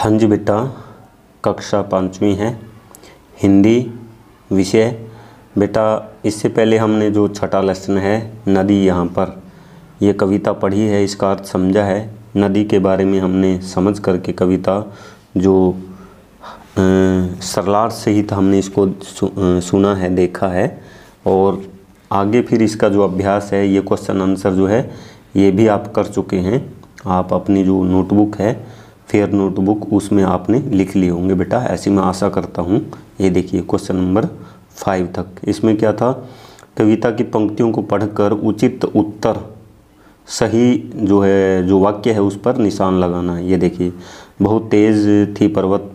हाँ जी बेटा, कक्षा 5वीं है, हिंदी विषय। बेटा इससे पहले हमने जो छठा लेसन है नदी, यहाँ पर ये कविता पढ़ी है, इसका अर्थ समझा है। नदी के बारे में हमने समझ करके कविता जो सरलार्थ सहित हमने इसको सुना है, देखा है। और आगे फिर इसका जो अभ्यास है, ये क्वेश्चन आंसर जो है ये भी आप कर चुके हैं। आप अपनी जो नोटबुक है, फेयर नोटबुक, उसमें आपने लिख लिए होंगे बेटा, ऐसी मैं आशा करता हूँ। ये देखिए क्वेश्चन नंबर 5 तक। इसमें क्या था, कविता की पंक्तियों को पढ़कर उचित उत्तर, सही जो वाक्य है उस पर निशान लगाना है। ये देखिए, बहुत तेज़ थी पर्वत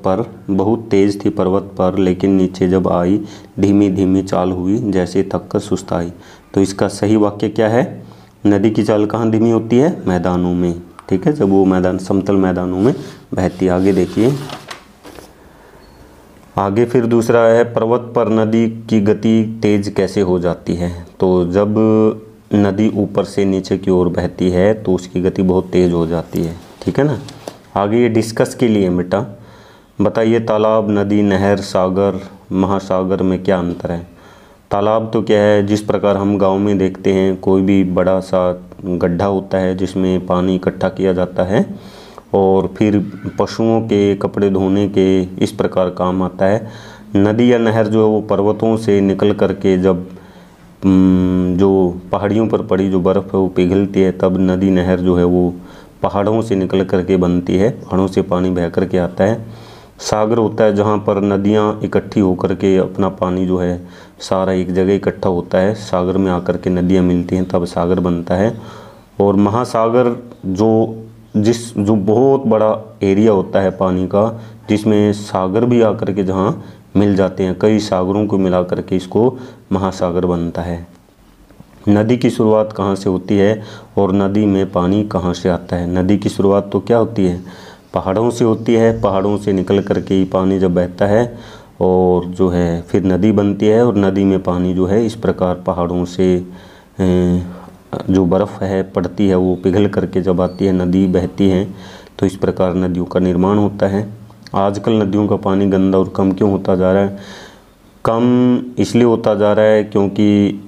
पर लेकिन नीचे जब आई, धीमी धीमी चाल हुई जैसे थक कर सुस्त आई। तो इसका सही वाक्य क्या है? नदी की चाल कहाँ धीमी होती है? मैदानों में, ठीक है, जब वो मैदान समतल मैदानों में बहती है। आगे देखिए, आगे फिर दूसरा है, पर्वत पर नदी की गति तेज कैसे हो जाती है? तो जब नदी ऊपर से नीचे की ओर बहती है तो उसकी गति बहुत तेज हो जाती है, ठीक है ना। आगे ये डिस्कस के लिए बेटा, बताइए तालाब, नदी, नहर, सागर, महासागर में क्या अंतर है? तालाब तो क्या है, जिस प्रकार हम गांव में देखते हैं, कोई भी बड़ा सा गड्ढा होता है जिसमें पानी इकट्ठा किया जाता है और फिर पशुओं के कपड़े धोने के इस प्रकार काम आता है। नदी या नहर जो है वो पर्वतों से निकल करके जब जो पहाड़ियों पर पड़ी जो बर्फ़ है वो पिघलती है, तब नदी नहर जो है वो पहाड़ों से निकल करके बनती है, पहाड़ों से पानी बह करके आता है। सागर होता है जहाँ पर नदियाँ इकट्ठी होकर के अपना पानी जो है सारा एक जगह इकट्ठा होता है, सागर में आकर के नदियाँ मिलती हैं, तब सागर बनता है। और महासागर जो बहुत बड़ा एरिया होता है पानी का, जिसमें सागर भी आकर के जहाँ मिल जाते हैं, कई सागरों को मिला करके इसको महासागर बनता है। नदी की शुरुआत कहाँ से होती है और नदी में पानी कहाँ से आता है? नदी की शुरुआत तो क्या होती है? पहाड़ों से होती है, पहाड़ों से निकल करके ही पानी जब बहता है और जो है फिर नदी बनती है, और नदी में पानी जो है इस प्रकार पहाड़ों से जो बर्फ़ है पड़ती है वो पिघल करके जब आती है, नदी बहती है, तो इस प्रकार नदियों का निर्माण होता है। आजकल नदियों का पानी गंदा और कम क्यों होता जा रहा है? कम इसलिए होता जा रहा है क्योंकि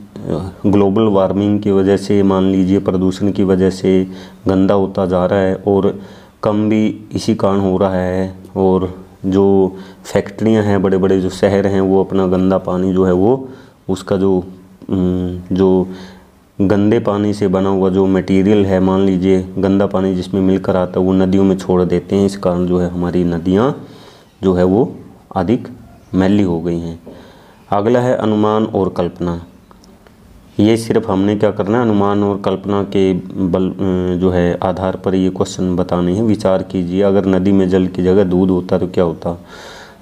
ग्लोबल वार्मिंग की वजह से, मान लीजिए प्रदूषण की वजह से गंदा होता जा रहा है, और कम भी इसी कारण हो रहा है। और जो फैक्ट्रियां हैं, बड़े बड़े जो शहर हैं, वो अपना गंदा पानी जो है वो उसका जो गंदे पानी से बना हुआ जो मटेरियल है, मान लीजिए गंदा पानी जिसमें मिलकर आता है, वो नदियों में छोड़ देते हैं। इस कारण जो है हमारी नदियाँ जो है वो अधिक मैली हो गई हैं। अगला है अनुमान और कल्पना। ये सिर्फ हमने क्या करना है, अनुमान और कल्पना के बल जो है आधार पर ये क्वेश्चन बताने हैं। विचार कीजिए, अगर नदी में जल की जगह दूध होता तो क्या होता?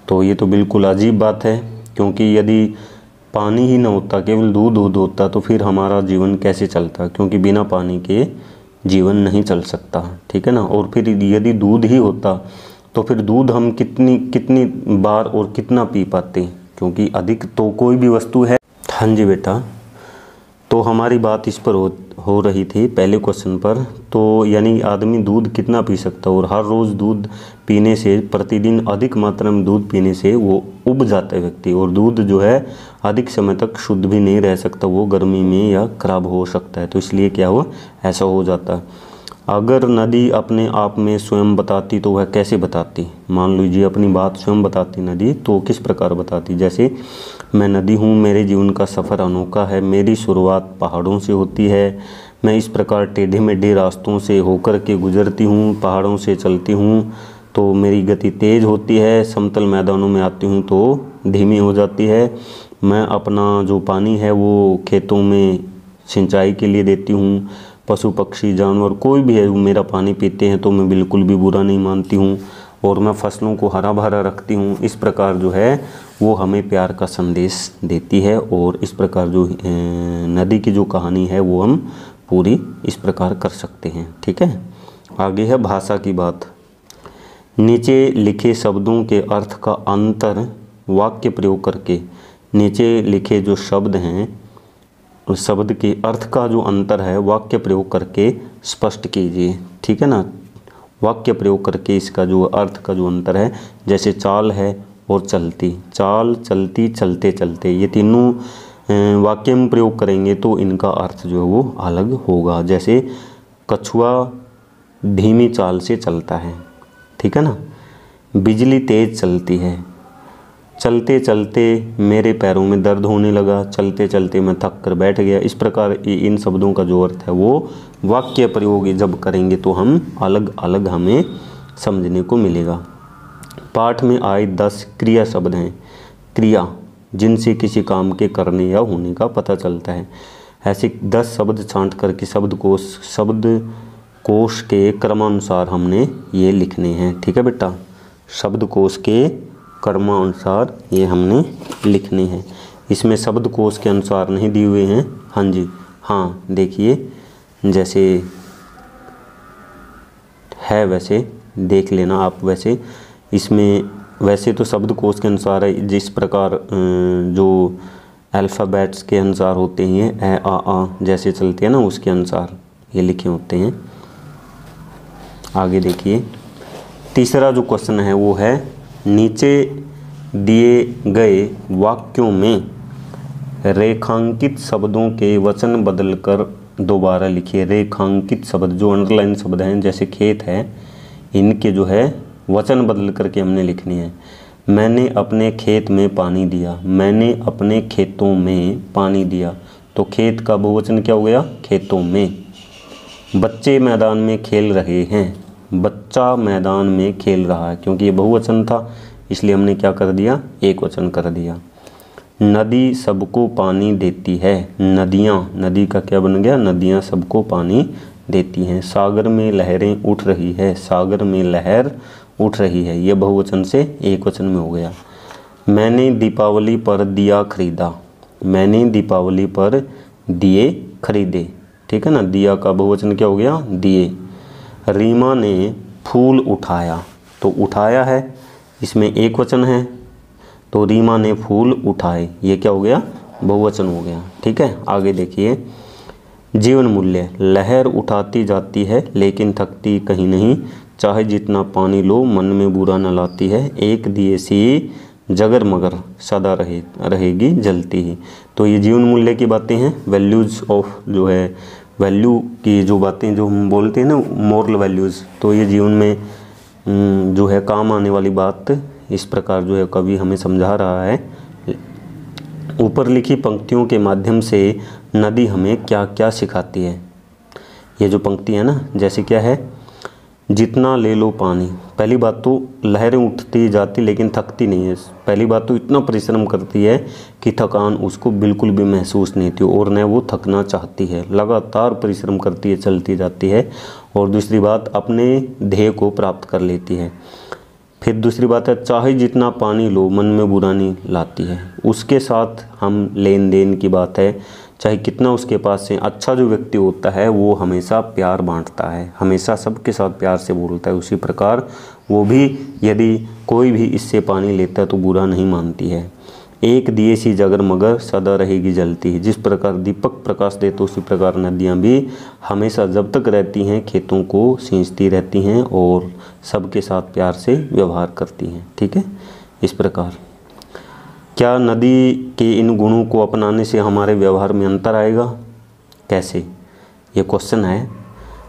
तो ये तो बिल्कुल अजीब बात है, क्योंकि यदि पानी ही ना होता, केवल दूध होता, तो फिर हमारा जीवन कैसे चलता? क्योंकि बिना पानी के जीवन नहीं चल सकता, ठीक है ना। और फिर यदि दूध ही होता तो फिर दूध हम कितनी बार और कितना पी पाते? क्योंकि अधिक तो कोई भी वस्तु है। हाँ जी बेटा, तो हमारी बात इस पर हो रही थी पहले क्वेश्चन पर। तो यानी आदमी दूध कितना पी सकता है, और हर रोज़ दूध पीने से, प्रतिदिन अधिक मात्रा में दूध पीने से वो उब जाता है व्यक्ति, और दूध जो है अधिक समय तक शुद्ध भी नहीं रह सकता, वो गर्मी में या खराब हो सकता है। तो इसलिए क्या हुआ, ऐसा हो जाता है। अगर नदी अपने आप में स्वयं बताती तो वह कैसे बताती? मान लीजिए अपनी बात स्वयं बताती नदी, तो किस प्रकार बताती? जैसे, मैं नदी हूँ, मेरे जीवन का सफ़र अनोखा है, मेरी शुरुआत पहाड़ों से होती है, मैं इस प्रकार टेढ़े मेढ़े रास्तों से होकर के गुजरती हूँ, पहाड़ों से चलती हूँ तो मेरी गति तेज़ होती है, समतल मैदानों में आती हूँ तो धीमी हो जाती है, मैं अपना जो पानी है वो खेतों में सिंचाई के लिए देती हूँ, पशु पक्षी जानवर कोई भी है वो मेरा पानी पीते हैं तो मैं बिल्कुल भी बुरा नहीं मानती हूँ, और मैं फसलों को हरा भरा रखती हूँ। इस प्रकार जो है वो हमें प्यार का संदेश देती है, और इस प्रकार जो नदी की जो कहानी है वो हम पूरी इस प्रकार कर सकते हैं, ठीक है। आगे है भाषा की बात। नीचे लिखे शब्दों के अर्थ का अंतर वाक्य प्रयोग करके, नीचे लिखे जो शब्द हैं उस शब्द के अर्थ का जो अंतर है वाक्य प्रयोग करके स्पष्ट कीजिए, ठीक है ना। वाक्य प्रयोग करके इसका जो अर्थ का जो अंतर है, जैसे चाल है और चलती, चाल, चलती, चलते चलते, ये तीनों वाक्य में प्रयोग करेंगे तो इनका अर्थ जो है वो अलग होगा। जैसे कछुआ धीमी चाल से चलता है, ठीक है ना। बिजली तेज चलती है, चलते चलते मेरे पैरों में दर्द होने लगा, चलते चलते मैं थक कर बैठ गया। इस प्रकार इन शब्दों का जो अर्थ है वो वाक्य प्रयोग जब करेंगे तो हम अलग अलग हमें समझने को मिलेगा। पाठ में आए 10 क्रिया शब्द हैं, क्रिया जिनसे किसी काम के करने या होने का पता चलता है। ऐसे 10 शब्द छांट करके शब्दकोश के क्रमानुसार हमने ये लिखने हैं, ठीक है बेटा। शब्दकोश के क्रमानुसार ये हमने लिखने हैं। इसमें शब्दकोश के अनुसार नहीं दिए हुए हैं। हाँ जी, हाँ देखिए, जैसे है वैसे देख लेना आप। वैसे इसमें वैसे तो शब्दकोश के अनुसार है, जिस प्रकार जो अल्फ़ाबेट्स के अनुसार होते हैं, ए आ जैसे चलते हैं ना, उसके अनुसार ये लिखे होते हैं। आगे देखिए, तीसरा जो क्वेश्चन है वो है, नीचे दिए गए वाक्यों में रेखांकित शब्दों के वचन बदलकर दोबारा लिखिए। रेखांकित शब्द जो अंडरलाइन शब्द हैं, जैसे खेत है, इनके जो है वचन बदल करके हमने लिखनी है। मैंने अपने खेत में पानी दिया, मैंने अपने खेतों में पानी दिया, तो खेत का बहुवचन क्या हो गया, खेतों में। बच्चे मैदान में खेल रहे हैं, बच्चा मैदान में खेल रहा है, क्योंकि ये बहुवचन था इसलिए हमने क्या कर दिया, एक वचन कर दिया। नदी सबको पानी देती है, नदियाँ, नदी का क्या बन गया, नदियाँ सबको पानी देती हैं। सागर में लहरें उठ रही है, सागर में लहर उठ रही है, ये बहुवचन से एक वचन में हो गया। मैंने दीपावली पर दिया खरीदा, मैंने दीपावली पर दिए खरीदे, ठीक है ना। दिया का बहुवचन क्या हो गया, दिए। रीमा ने फूल उठाया, तो उठाया है, इसमें एक वचन है, तो रीमा ने फूल उठाए, ये क्या हो गया, बहुवचन हो गया, ठीक है। आगे देखिए, जीवन मूल्य, लहर उठाती जाती है लेकिन थकती कहीं नहीं, चाहे जितना पानी लो मन में बुरा न लाती है, एक दिए सी जगर मगर सदा रहेगी जलती ही। तो ये जीवन मूल्य की बातें हैं, वैल्यूज़ ऑफ जो है, वैल्यू की जो बातें जो हम बोलते हैं ना, मोरल वैल्यूज़, तो ये जीवन में जो है काम आने वाली बात, इस प्रकार जो है कवि हमें समझा रहा है। ऊपर लिखी पंक्तियों के माध्यम से नदी हमें क्या क्या सिखाती है। ये जो पंक्ति है ना, जैसे क्या है, जितना ले लो पानी, पहली बात तो लहरें उठती जाती लेकिन थकती नहीं है। पहली बात तो इतना परिश्रम करती है कि थकान उसको बिल्कुल भी महसूस नहीं होती और न वो थकना चाहती है, लगातार परिश्रम करती है, चलती जाती है। और दूसरी बात, अपने ध्येय को प्राप्त कर लेती है। फिर दूसरी बात है, चाहे जितना पानी लो मन में बुरा नहीं लाती है, उसके साथ हम लेन देन की बात है, चाहे कितना उसके पास से। अच्छा जो व्यक्ति होता है वो हमेशा प्यार बांटता है, हमेशा सबके साथ प्यार से बोलता है, उसी प्रकार वो भी यदि कोई भी इससे पानी लेता है तो बुरा नहीं मानती है। एक दिए सी जगर मगर सदा रहेगी जलती है, जिस प्रकार दीपक प्रकाश देते तो उसी प्रकार नदियाँ भी हमेशा जब तक रहती हैं खेतों को सींचती रहती हैं और सबके साथ प्यार से व्यवहार करती हैं, ठीक है। इस प्रकार क्या नदी के इन गुणों को अपनाने से हमारे व्यवहार में अंतर आएगा, कैसे, ये क्वेश्चन है।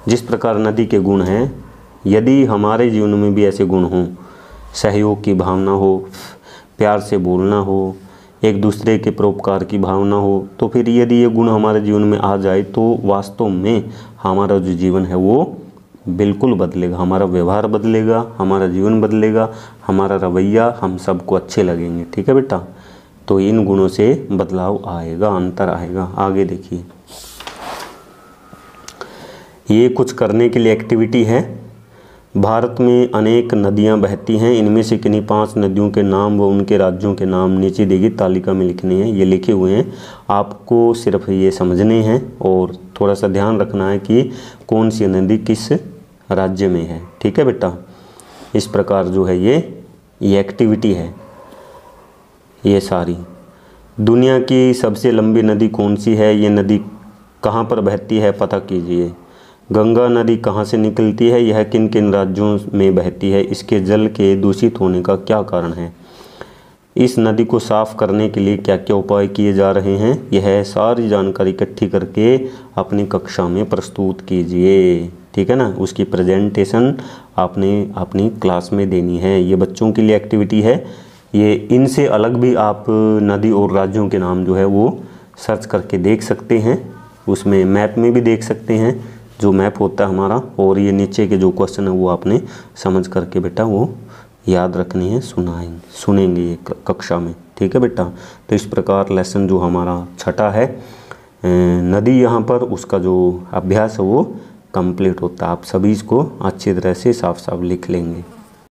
जिस प्रकार नदी के गुण हैं, यदि हमारे जीवन में भी ऐसे गुण हों, सहयोग की भावना हो, प्यार से बोलना हो, एक दूसरे के परोपकार की भावना हो, तो फिर यदि ये गुण हमारे जीवन में आ जाए तो वास्तव में हमारा जो जीवन है वो बिल्कुल बदलेगा, हमारा व्यवहार बदलेगा, हमारा जीवन बदलेगा, हमारा रवैया हम सबको अच्छे लगेंगे, ठीक है बेटा। तो इन गुणों से बदलाव आएगा, अंतर आएगा। आगे देखिए, ये कुछ करने के लिए एक्टिविटी है। भारत में अनेक नदियां बहती हैं, इनमें से किन्हीं 5 नदियों के नाम व उनके राज्यों के नाम नीचे दी गई तालिका में लिखने हैं। ये लिखे हुए हैं, आपको सिर्फ ये समझने हैं और थोड़ा सा ध्यान रखना है कि कौन सी नदी किस राज्य में है, ठीक है बेटा। इस प्रकार जो है ये एक्टिविटी है। ये सारी दुनिया की सबसे लंबी नदी कौन सी है, ये नदी कहाँ पर बहती है, पता कीजिए। गंगा नदी कहाँ से निकलती है, यह किन किन राज्यों में बहती है, इसके जल के दूषित होने का क्या कारण है, इस नदी को साफ करने के लिए क्या क्या उपाय किए जा रहे हैं, यह सारी जानकारी इकट्ठी करके अपनी कक्षा में प्रस्तुत कीजिए। ठीक है ना, उसकी प्रेजेंटेशन आपने अपनी क्लास में देनी है। ये बच्चों के लिए एक्टिविटी है। ये इनसे अलग भी आप नदी और राज्यों के नाम जो है वो सर्च करके देख सकते हैं, उसमें मैप में भी देख सकते हैं जो मैप होता है हमारा, और ये नीचे के जो क्वेश्चन है वो आपने समझ करके बेटा वो याद रखनी है, सुनेंगे ये कक्षा में। ठीक है बेटा, तो इस प्रकार लेसन जो हमारा छठा है नदी, यहाँ पर उसका जो अभ्यास है वो कंप्लीट होता है। आप सभी इसको अच्छी तरह से साफ साफ लिख लेंगे।